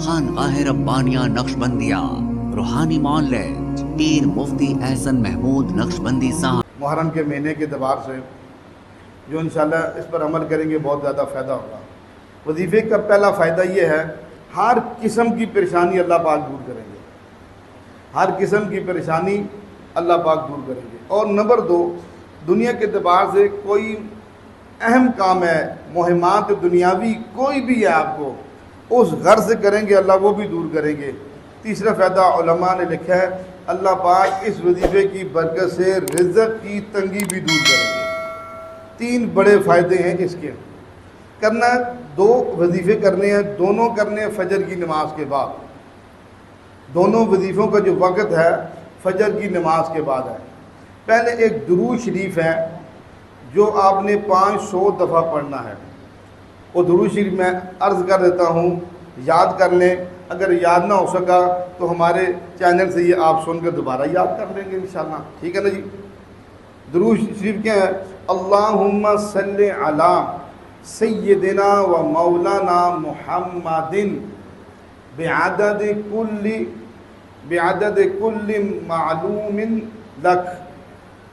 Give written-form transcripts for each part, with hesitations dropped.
خانقاہ ربانیہ نقشبندیہ روحانی معالج پیر مفتی احسن محمود نقشبندی صاحب۔ محرم کے مہینے کے اعتبار سے جو انشاءاللہ اس پر عمل کریں گے بہت زیادہ فائدہ ہوگا۔ وظیفے کا پہلا فائدہ یہ ہے، ہر قسم کی پریشانی اللہ پاک دور کریں گے، ہر قسم کی پریشانی اللہ پاک دور کریں گے۔ اور نمبر 2، دنیا کے اعتبار سے کوئی اہم کام ہے، مہمات دنیاوی کوئی بھی ہے، آپ کو اس غرض سے کریں گے اللہ وہ بھی دور کریں گے۔ تیسرا فائدہ علماء نے لکھا ہے، اللہ پاک اس وظیفے کی برکت سے رزق کی تنگی بھی دور کریں گے۔ 3 بڑے فائدے ہیں اس کے۔ کرنا 2 وظیفے کرنے ہیں، دونوں کرنے ہیں فجر کی نماز کے بعد۔ دونوں وظیفوں کا جو وقت ہے فجر کی نماز کے بعد ہے۔ پہلے ایک درود شریف ہے جو آپ نے 500 دفعہ پڑھنا ہے۔ وہ درود شریف میں عرض کر دیتا ہوں، یاد کر لیں، اگر یاد نہ ہو سکا تو ہمارے چینل سے یہ آپ سن کر دوبارہ یاد کر لیں گے انشاءاللہ، ٹھیک ہے نا جی۔ درود شریف کیا ہے؟ اللہم صلی علی سیدنا و مولانا محمد بعدد کل معلوم لک۔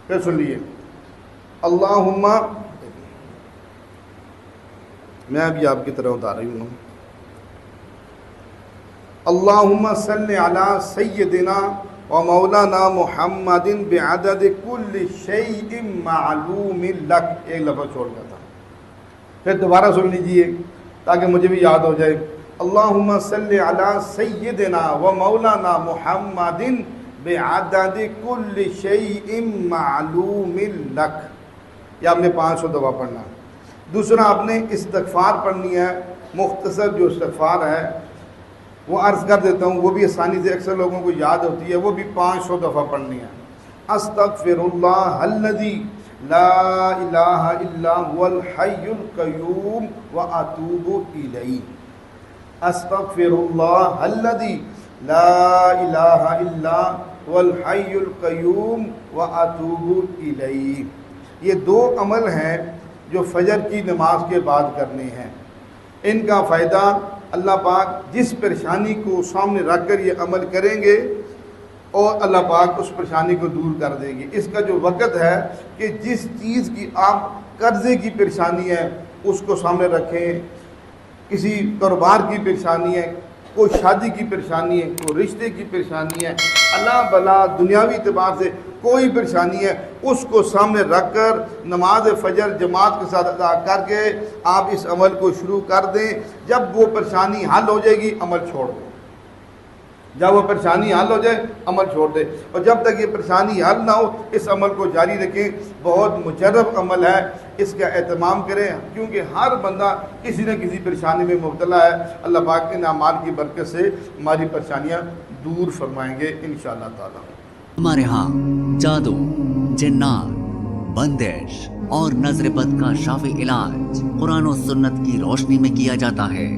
پھر سن لیے، اللہم، میں ابھی آپ کی طرح اتار رہی ہوں، اللہم صلی علی سیدنا و مولانا محمد بعدد کل شیء معلوم لک۔ ایک لفظ چھوڑ گیا تھا، پھر دوبارہ سن لیجئے تاکہ مجھے بھی یاد ہو جائے۔ اللہم صلی علی سیدنا و مولانا محمد بعدد کل شیء معلوم لک۔ یہ آپ نے 500 دفعہ پڑھنا ہے۔ دوسرا، آپ نے استغفار پڑھنی ہے، مختصر جو استغفار ہے وہ عرض کر دیتا ہوں، وہ بھی آسانی سے اکثر لوگوں کو یاد ہوتی ہے، وہ بھی 500 دفعہ پڑھنی ہے۔ استغفر اللہ الذی لا الہ الا هو الحی القیوم واتوب الیہ۔ استغفر اللہ الذی لا الہ الا هو الحی القیوم واتوب الیہ۔ یہ 2 عمل ہیں جو فجر کی نماز کے بعد کرنے ہیں۔ ان کا فائدہ، اللہ پاک جس پریشانی کو سامنے رکھ کر یہ عمل کریں گے اور اللہ پاک اس پریشانی کو دور کر دیں گے۔ اس کا جو وقت ہے کہ جس چیز کی آپ قرضے کی پریشانی ہے اس کو سامنے رکھیں، کسی کاروبار کی پریشانی ہے، کوئی شادی کی پریشانی ہے، کوئی رشتے کی پریشانی ہے، اللہ بلا دنیاوی اعتبار سے کوئی پریشانی ہے، اس کو سامنے رکھ کر نماز فجر جماعت کے ساتھ ادا کر کے آپ اس عمل کو شروع کر دیں۔ جب وہ پریشانی حل ہو جائے گی عمل چھوڑ دیں، جب وہ پریشانی حل ہو جائے عمل چھوڑ دیں، اور جب تک یہ پریشانی حل نہ ہو اس عمل کو جاری رکھیں۔ بہت مجرب عمل ہے، اس کا اہتمام کریں، کیونکہ ہر بندہ کسی نہ کسی پریشانی میں مبتلا ہے۔ اللہ پاک ان اعمال کی برکت سے ہماری پریشانیاں دور فرمائیں گے انشاءاللہ تعالی۔ ہمارے ہاں جادو، جنات، بندش اور نظر بد کا شافی علاج قرآن و سنت کی روشنی میں کیا جاتا ہے۔